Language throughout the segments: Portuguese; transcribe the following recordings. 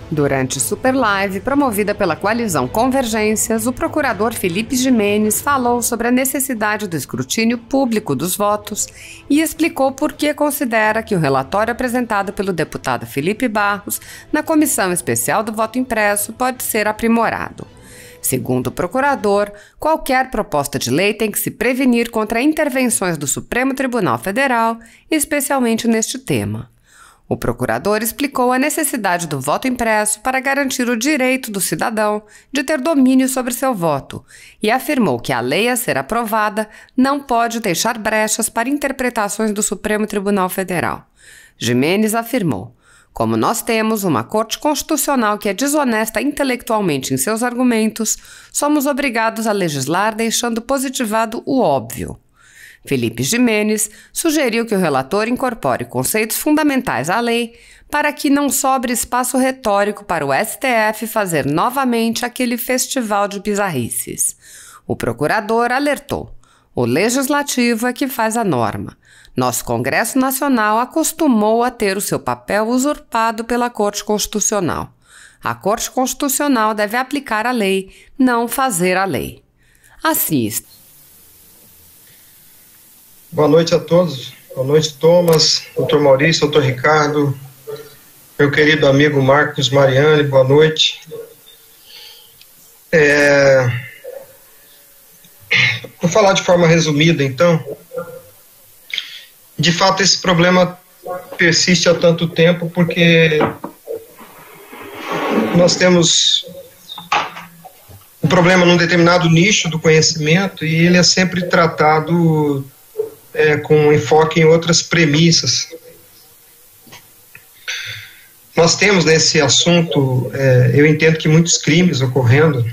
Durante Super Live, promovida pela coalizão Convergências, o procurador Felipe Gimenez falou sobre a necessidade do escrutínio público dos votos e explicou por que considera que o relatório apresentado pelo deputado Felipe Barros na Comissão Especial do Voto Impresso pode ser aprimorado. Segundo o procurador, qualquer proposta de lei tem que se prevenir contra intervenções do Supremo Tribunal Federal, especialmente neste tema. O procurador explicou a necessidade do voto impresso para garantir o direito do cidadão de ter domínio sobre seu voto e afirmou que a lei a ser aprovada não pode deixar brechas para interpretações do Supremo Tribunal Federal. Gimenez afirmou: como nós temos uma Corte Constitucional que é desonesta intelectualmente em seus argumentos, somos obrigados a legislar deixando positivado o óbvio. Felipe Gimenez sugeriu que o relator incorpore conceitos fundamentais à lei para que não sobre espaço retórico para o STF fazer novamente aquele festival de bizarrices. O procurador alertou: o legislativo é que faz a norma. Nosso Congresso Nacional acostumou a ter o seu papel usurpado pela Corte Constitucional. A Corte Constitucional deve aplicar a lei, não fazer a lei. Assista. Boa noite a todos. Boa noite, Thomas, doutor Maurício, doutor Ricardo, meu querido amigo Marcos Mariani, boa noite. Vou falar de forma resumida, então. De fato, esse problema persiste há tanto tempo porque nós temos um problema num determinado nicho do conhecimento e ele é sempre tratado com enfoque em outras premissas. Nós temos nesse assunto, eu entendo que muitos crimes ocorrendo,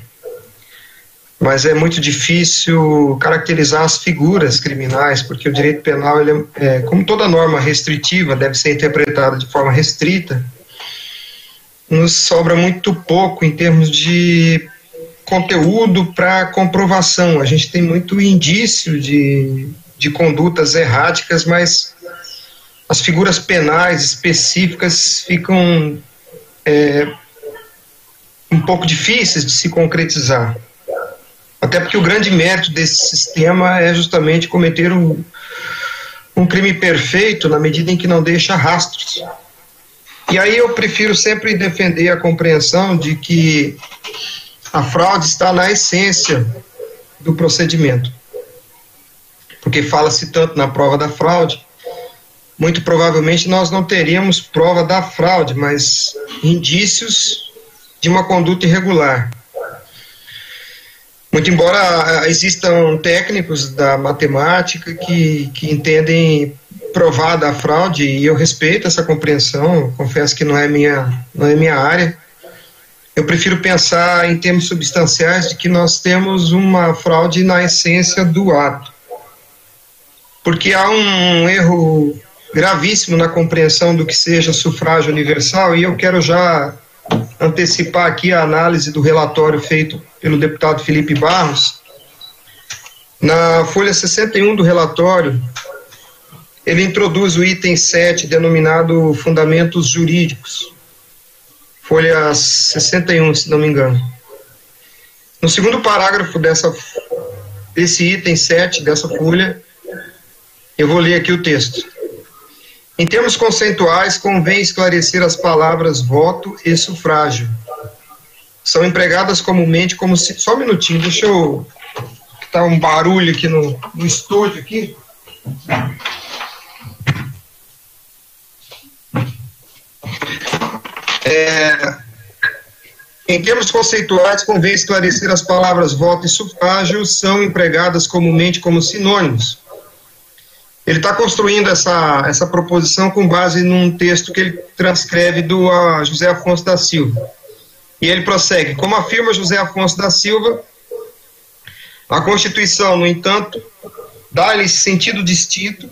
mas é muito difícil caracterizar as figuras criminais, porque o direito penal, ele como toda norma restritiva, deve ser interpretada de forma restrita. Nos sobra muito pouco em termos de conteúdo para comprovação. A gente tem muito indício de condutas erráticas, mas as figuras penais específicas ficam um pouco difíceis de se concretizar. Até porque o grande mérito desse sistema é justamente cometer um crime perfeito na medida em que não deixa rastros. E aí eu prefiro sempre defender a compreensão de que a fraude está na essência do procedimento. Porque fala-se tanto na prova da fraude, muito provavelmente nós não teríamos prova da fraude, mas indícios de uma conduta irregular. Muito embora existam técnicos da matemática que entendem provada a fraude, e eu respeito essa compreensão, confesso que não é minha área. Eu prefiro pensar em termos substanciais de que nós temos uma fraude na essência do ato. Porque há um erro gravíssimo na compreensão do que seja sufrágio universal, e eu quero já antecipar aqui a análise do relatório feito pelo deputado Felipe Barros. Na folha 61 do relatório, ele introduz o item 7, denominado Fundamentos Jurídicos. Folha 61, se não me engano. No segundo parágrafo desse item 7, dessa folha, eu vou ler aqui o texto. Em termos conceituais, convém esclarecer as palavras voto e sufrágio. São empregadas comumente como se... Só um minutinho, deixa eu... Tá um barulho aqui no estúdio aqui. Em termos conceituais, convém esclarecer as palavras voto e sufrágio são empregadas comumente como sinônimos. Ele está construindo essa proposição com base num texto que ele transcreve do José Afonso da Silva. E ele prossegue: como afirma José Afonso da Silva, a Constituição, no entanto, dá-lhe sentido distinto,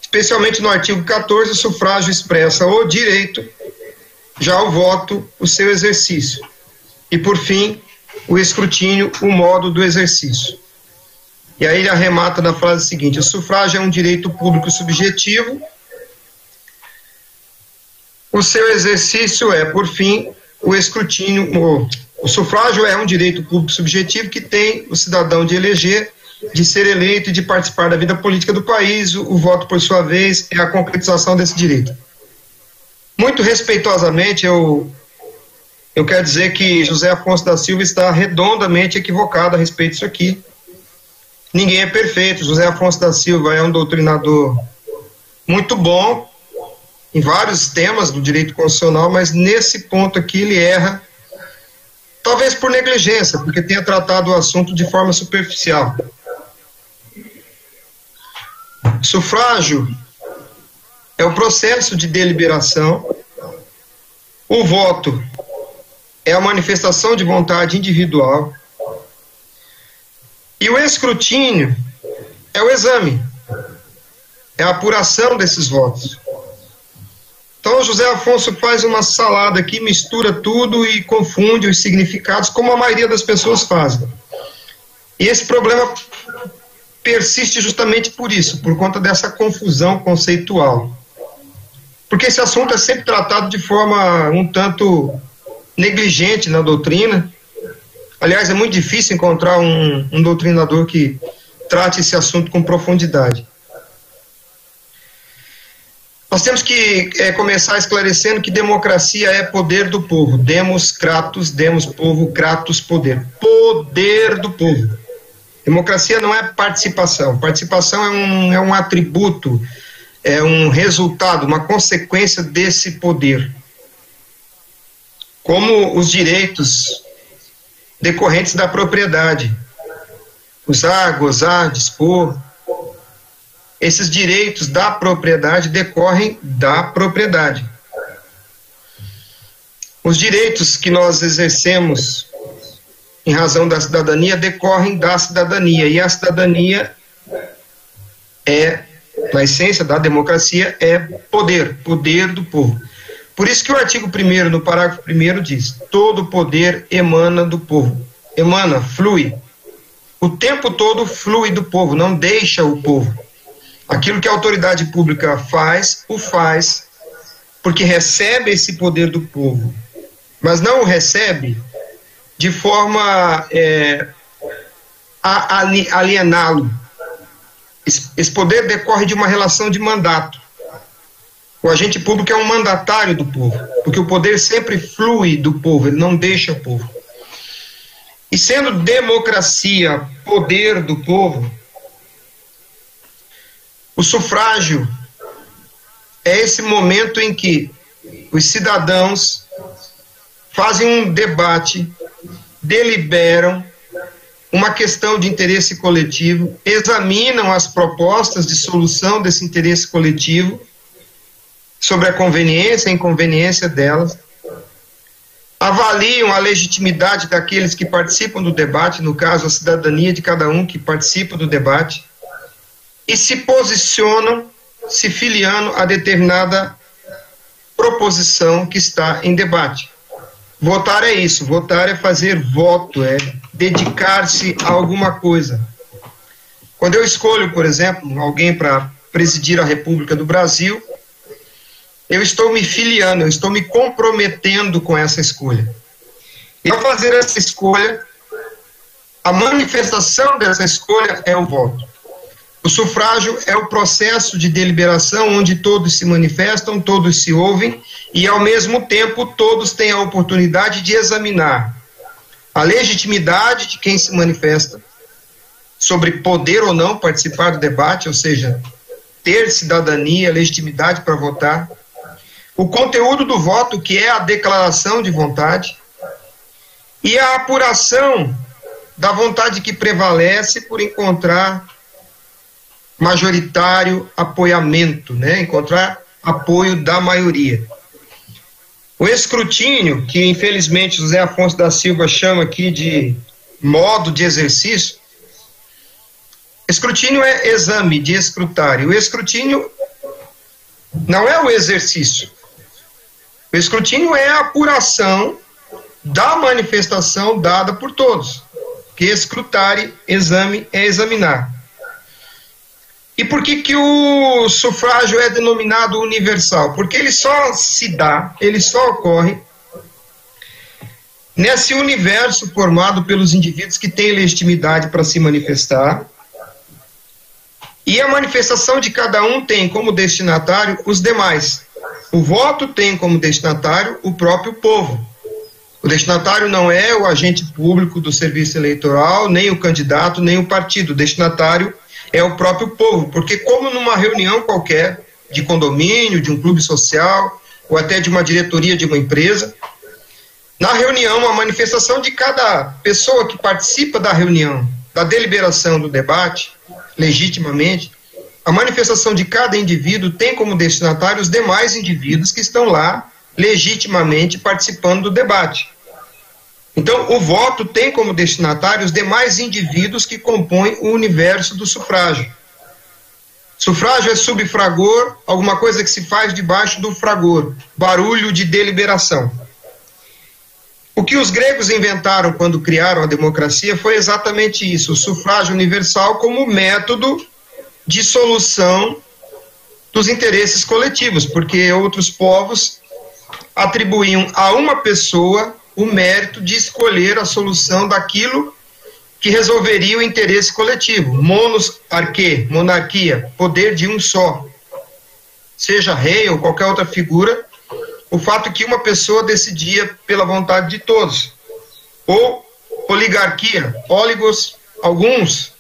especialmente no artigo 14, o sufrágio expressa o direito, já o voto, o seu exercício. E, por fim, o escrutínio, o modo do exercício. E aí ele arremata na frase seguinte: o sufrágio é um direito público subjetivo, o seu exercício é, por fim, o escrutínio, o sufrágio é um direito público subjetivo que tem o cidadão de eleger, de ser eleito e de participar da vida política do país. O voto, por sua vez, é a concretização desse direito. Muito respeitosamente, eu quero dizer que José Afonso da Silva está redondamente equivocado a respeito disso aqui. Ninguém é perfeito. José Afonso da Silva é um doutrinador muito bom em vários temas do direito constitucional, mas nesse ponto aqui ele erra, talvez por negligência, porque tenha tratado o assunto de forma superficial. Sufrágio é o processo de deliberação, o voto é a manifestação de vontade individual e o escrutínio é o exame, é a apuração desses votos. Então José Afonso faz uma salada aqui, mistura tudo e confunde os significados, como a maioria das pessoas fazem. E esse problema persiste justamente por isso, por conta dessa confusão conceitual. Porque esse assunto é sempre tratado de forma um tanto negligente na doutrina. Aliás, é muito difícil encontrar um doutrinador que trate esse assunto com profundidade. Nós temos que começar esclarecendo que democracia é poder do povo. Demos kratos, demos povo, kratos poder. Poder do povo. Democracia não é participação. Participação é um atributo, é um resultado, uma consequência desse poder. Como os direitos decorrentes da propriedade. Usar, gozar, dispor. Esses direitos da propriedade decorrem da propriedade. Os direitos que nós exercemos em razão da cidadania decorrem da cidadania, e a cidadania é, na essência da democracia, é poder do povo. Por isso que o artigo 1º, no parágrafo 1º, diz: todo poder emana do povo. Emana, flui. O tempo todo flui do povo, não deixa o povo. Aquilo que a autoridade pública faz, o faz porque recebe esse poder do povo, mas não o recebe de forma a aliená-lo. Esse poder decorre de uma relação de mandato. O agente público é um mandatário do povo, porque o poder sempre flui do povo, ele não deixa o povo. E sendo democracia poder do povo, o sufrágio é esse momento em que os cidadãos fazem um debate, deliberam uma questão de interesse coletivo, examinam as propostas de solução desse interesse coletivo, sobre a conveniência e inconveniência delas, avaliam a legitimidade daqueles que participam do debate, no caso, a cidadania de cada um que participa do debate, e se posicionam, se filiando a determinada proposição que está em debate. Votar é isso, votar é fazer voto, é dedicar-se a alguma coisa. Quando eu escolho, por exemplo, alguém para presidir a República do Brasil, eu estou me filiando, eu estou me comprometendo com essa escolha. E ao fazer essa escolha, a manifestação dessa escolha é o voto. O sufrágio é o processo de deliberação onde todos se manifestam, todos se ouvem e, ao mesmo tempo, todos têm a oportunidade de examinar a legitimidade de quem se manifesta sobre poder ou não participar do debate, ou seja, ter cidadania, legitimidade para votar, o conteúdo do voto, que é a declaração de vontade, e a apuração da vontade que prevalece por encontrar majoritário apoiamento, né? Encontrar apoio da maioria. O escrutínio, que infelizmente José Afonso da Silva chama aqui de modo de exercício, escrutínio é exame de escrutar, e o escrutínio não é o exercício. O escrutínio é a apuração da manifestação dada por todos, que escrutare, exame, é examinar. E por que o sufrágio é denominado universal? Porque ele só se dá, ele só ocorre nesse universo formado pelos indivíduos que têm legitimidade para se manifestar, e a manifestação de cada um tem como destinatário os demais. O voto tem como destinatário o próprio povo. O destinatário não é o agente público do serviço eleitoral, nem o candidato, nem o partido. O destinatário é o próprio povo, porque como numa reunião qualquer, de condomínio, de um clube social, ou até de uma diretoria de uma empresa, na reunião, a manifestação de cada pessoa que participa da reunião, da deliberação do debate, legitimamente, a manifestação de cada indivíduo tem como destinatário os demais indivíduos que estão lá legitimamente participando do debate. Então, o voto tem como destinatário os demais indivíduos que compõem o universo do sufrágio. Sufrágio é subfragor, alguma coisa que se faz debaixo do fragor, barulho de deliberação. O que os gregos inventaram quando criaram a democracia foi exatamente isso, o sufrágio universal como método de solução dos interesses coletivos, porque outros povos atribuíam a uma pessoa o mérito de escolher a solução daquilo que resolveria o interesse coletivo. Monos arquê, monarquia, poder de um só. Seja rei ou qualquer outra figura, o fato é que uma pessoa decidia pela vontade de todos. Ou oligarquia, oligos, alguns.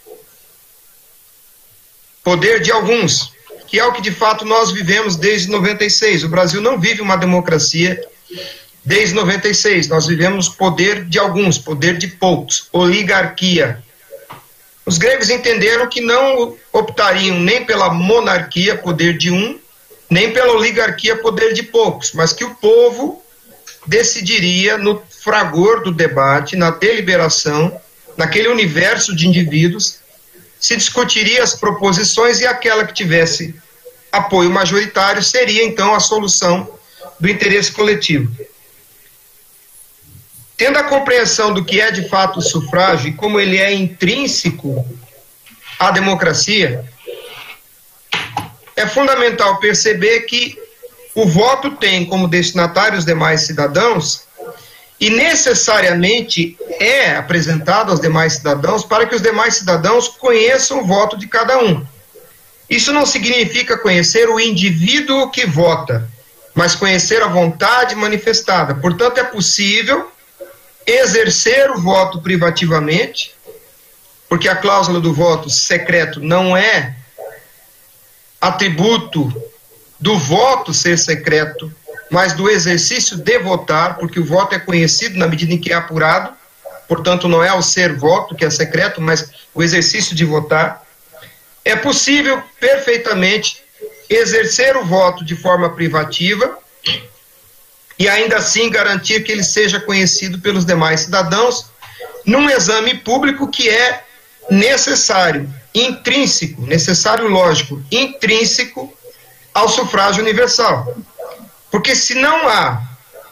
Poder de alguns, que é o que de fato nós vivemos desde 96. O Brasil não vive uma democracia desde 96, nós vivemos poder de alguns, poder de poucos, oligarquia. Os gregos entenderam que não optariam nem pela monarquia, poder de um, nem pela oligarquia, poder de poucos, mas que o povo decidiria no fragor do debate, na deliberação, naquele universo de indivíduos, se discutiria as proposições e aquela que tivesse apoio majoritário seria então a solução do interesse coletivo. Tendo a compreensão do que é de fato o sufrágio e como ele é intrínseco à democracia, é fundamental perceber que o voto tem como destinatário os demais cidadãos e necessariamente é apresentado aos demais cidadãos para que os demais cidadãos conheçam o voto de cada um. Isso não significa conhecer o indivíduo que vota, mas conhecer a vontade manifestada. Portanto, é possível exercer o voto privativamente, porque a cláusula do voto secreto não é atributo do voto ser secreto, mas do exercício de votar, porque o voto é conhecido na medida em que é apurado, portanto não é o ser voto que é secreto, mas o exercício de votar. É possível perfeitamente exercer o voto de forma privativa e ainda assim garantir que ele seja conhecido pelos demais cidadãos num exame público que é necessário, intrínseco, necessário lógico, intrínseco ao sufrágio universal. Porque se não há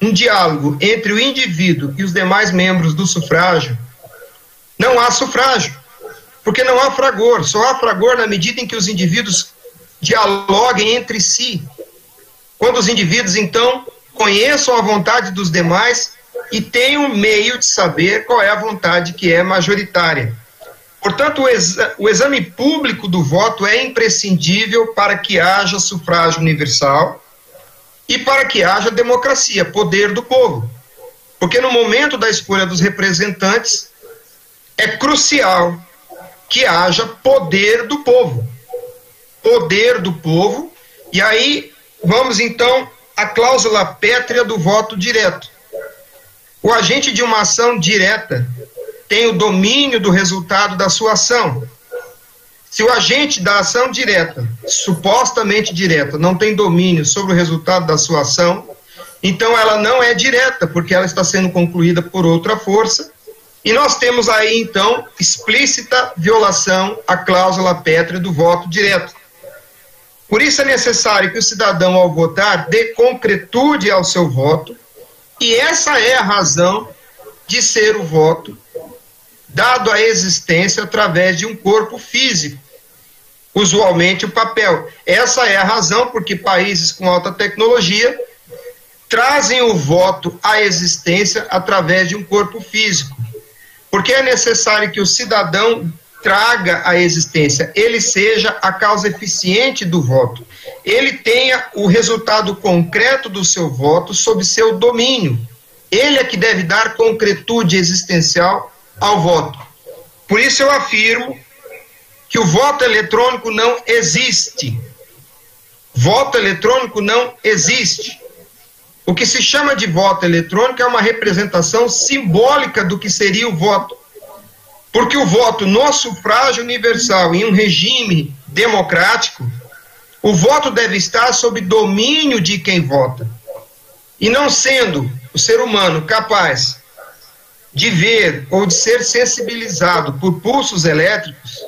um diálogo entre o indivíduo e os demais membros do sufrágio, não há sufrágio, porque não há fragor, só há fragor na medida em que os indivíduos dialoguem entre si. Quando os indivíduos, então, conheçam a vontade dos demais e tenham meio de saber qual é a vontade que é majoritária. Portanto, o exame público do voto é imprescindível para que haja sufrágio universal e para que haja democracia, poder do povo. Porque no momento da escolha dos representantes, é crucial que haja poder do povo. Poder do povo. E aí, vamos então à cláusula pétrea do voto direto. O agente de uma ação direta tem o domínio do resultado da sua ação. Se o agente da ação direta, supostamente direta, não tem domínio sobre o resultado da sua ação, então ela não é direta, porque ela está sendo concluída por outra força, e nós temos aí, então, explícita violação à cláusula pétrea do voto direto. Por isso é necessário que o cidadão, ao votar, dê concretude ao seu voto, e essa é a razão de ser o voto, dado a existência através de um corpo físico, usualmente o papel. Essa é a razão porque países com alta tecnologia trazem o voto à existência através de um corpo físico. Porque é necessário que o cidadão traga à existência, ele seja a causa eficiente do voto, ele tenha o resultado concreto do seu voto sob seu domínio. Ele é que deve dar concretude existencial ao voto. Por isso eu afirmo que o voto eletrônico não existe. Voto eletrônico não existe. O que se chama de voto eletrônico é uma representação simbólica do que seria o voto. Porque o voto no sufrágio universal, em um regime democrático, o voto deve estar sob domínio de quem vota. E não sendo o ser humano capaz de ver ou de ser sensibilizado por pulsos elétricos,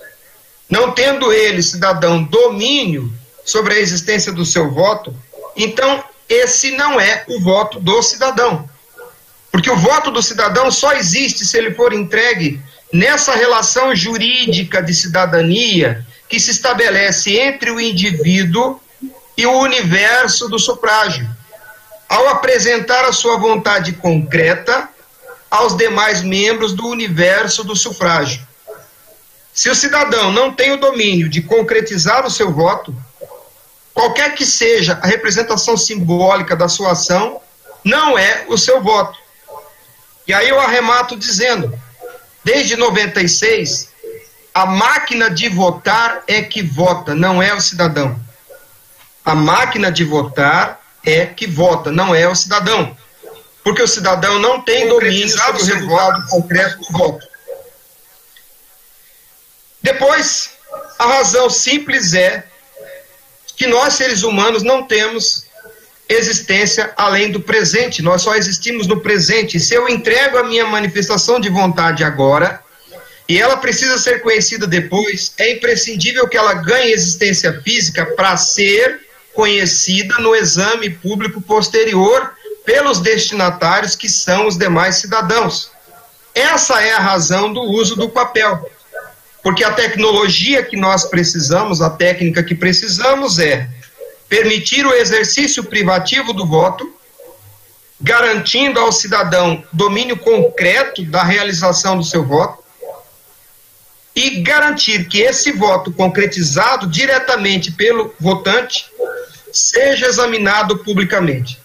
não tendo ele, cidadão, domínio sobre a existência do seu voto, então esse não é o voto do cidadão. Porque o voto do cidadão só existe se ele for entregue nessa relação jurídica de cidadania que se estabelece entre o indivíduo e o universo do sufrágio, ao apresentar a sua vontade concreta aos demais membros do universo do sufrágio. Se o cidadão não tem o domínio de concretizar o seu voto, qualquer que seja a representação simbólica da sua ação, não é o seu voto. E aí eu arremato dizendo, desde 96, a máquina de votar é que vota, não é o cidadão. A máquina de votar é que vota, não é o cidadão. Porque o cidadão não tem domínio sobre o resultado concreto do voto. Depois, a razão simples é que nós, seres humanos, não temos existência além do presente. Nós só existimos no presente. Se eu entrego a minha manifestação de vontade agora, e ela precisa ser conhecida depois, é imprescindível que ela ganhe existência física para ser conhecida no exame público posterior pelos destinatários, que são os demais cidadãos. Essa é a razão do uso do papel. Porque a tecnologia que nós precisamos, a técnica que precisamos é permitir o exercício privativo do voto, garantindo ao cidadão domínio concreto da realização do seu voto, e garantir que esse voto concretizado diretamente pelo votante seja examinado publicamente.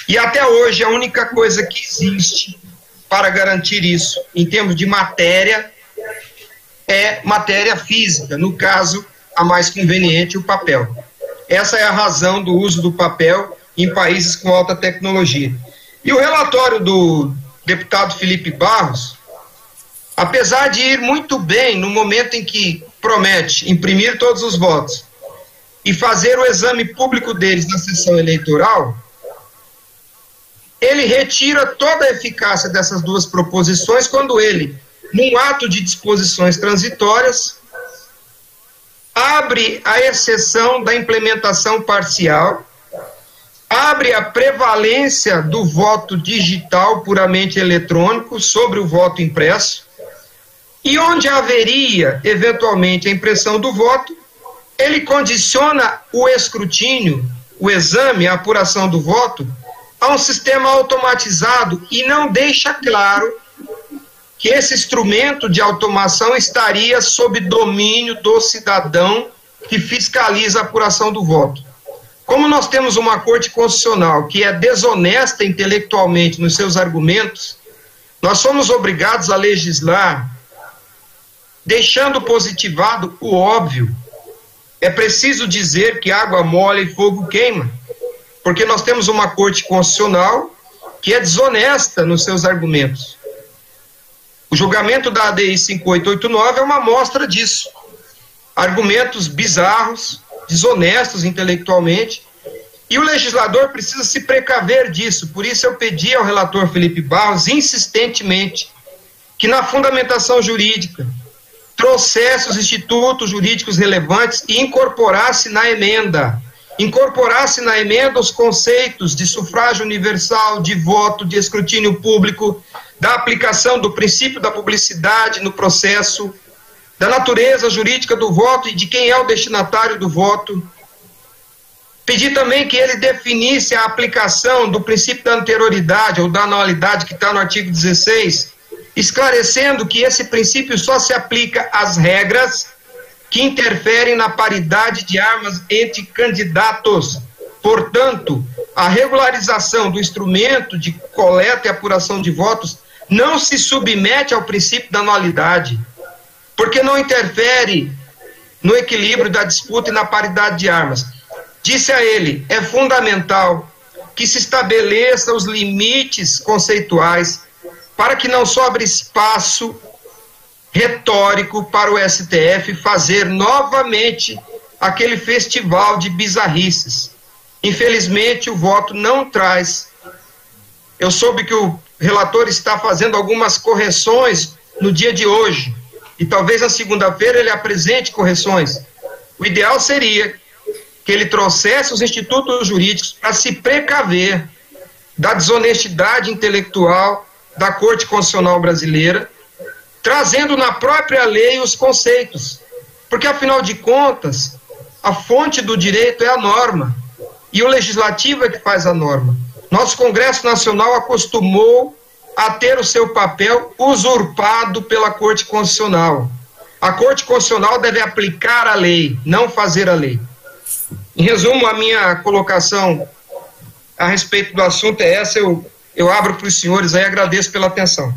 E até hoje a única coisa que existe para garantir isso, em termos de matéria, é matéria física, no caso, a mais conveniente, o papel. Essa é a razão do uso do papel em países com alta tecnologia. E o relatório do deputado Felipe Barros, apesar de ir muito bem no momento em que promete imprimir todos os votos e fazer o exame público deles na sessão eleitoral, ele retira toda a eficácia dessas duas proposições quando ele, num ato de disposições transitórias, abre a exceção da implementação parcial, abre a prevalência do voto digital puramente eletrônico sobre o voto impresso, e onde haveria, eventualmente, a impressão do voto, ele condiciona o escrutínio, o exame, a apuração do voto, a um sistema automatizado e não deixa claro que esse instrumento de automação estaria sob domínio do cidadão que fiscaliza a apuração do voto. Como nós temos uma Corte Constitucional que é desonesta intelectualmente nos seus argumentos, nós somos obrigados a legislar deixando positivado o óbvio. É preciso dizer que água mole e fogo queima, porque nós temos uma Corte Constitucional que é desonesta nos seus argumentos. O julgamento da ADI 5889 é uma amostra disso. Argumentos bizarros, desonestos intelectualmente, e o legislador precisa se precaver disso. Por isso eu pedi ao relator Felipe Barros, insistentemente, que na fundamentação jurídica trouxesse os institutos jurídicos relevantes e incorporasse na emenda os conceitos de sufrágio universal, de voto, de escrutínio público, da aplicação do princípio da publicidade no processo, da natureza jurídica do voto e de quem é o destinatário do voto, Pedi também que ele definisse a aplicação do princípio da anterioridade ou da anualidade que está no artigo 16, esclarecendo que esse princípio só se aplica às regras que interferem na paridade de armas entre candidatos. Portanto, a regularização do instrumento de coleta e apuração de votos não se submete ao princípio da anualidade, porque não interfere no equilíbrio da disputa e na paridade de armas. Disse a ele, é fundamental que se estabeleça os limites conceituais para que não sobre espaço retórico para o STF fazer novamente aquele festival de bizarrices. Infelizmente, o voto não traz. Eu soube que o relator está fazendo algumas correções no dia de hoje, e talvez na segunda-feira ele apresente correções. O ideal seria que ele trouxesse os institutos jurídicos para se precaver da desonestidade intelectual da Corte Constitucional Brasileira, trazendo na própria lei os conceitos, porque afinal de contas, a fonte do direito é a norma, e o legislativo é que faz a norma. Nosso Congresso Nacional acostumou a ter o seu papel usurpado pela Corte Constitucional. A Corte Constitucional deve aplicar a lei, não fazer a lei. Em resumo, a minha colocação a respeito do assunto é essa. Eu abro para os senhores aí, agradeço pela atenção.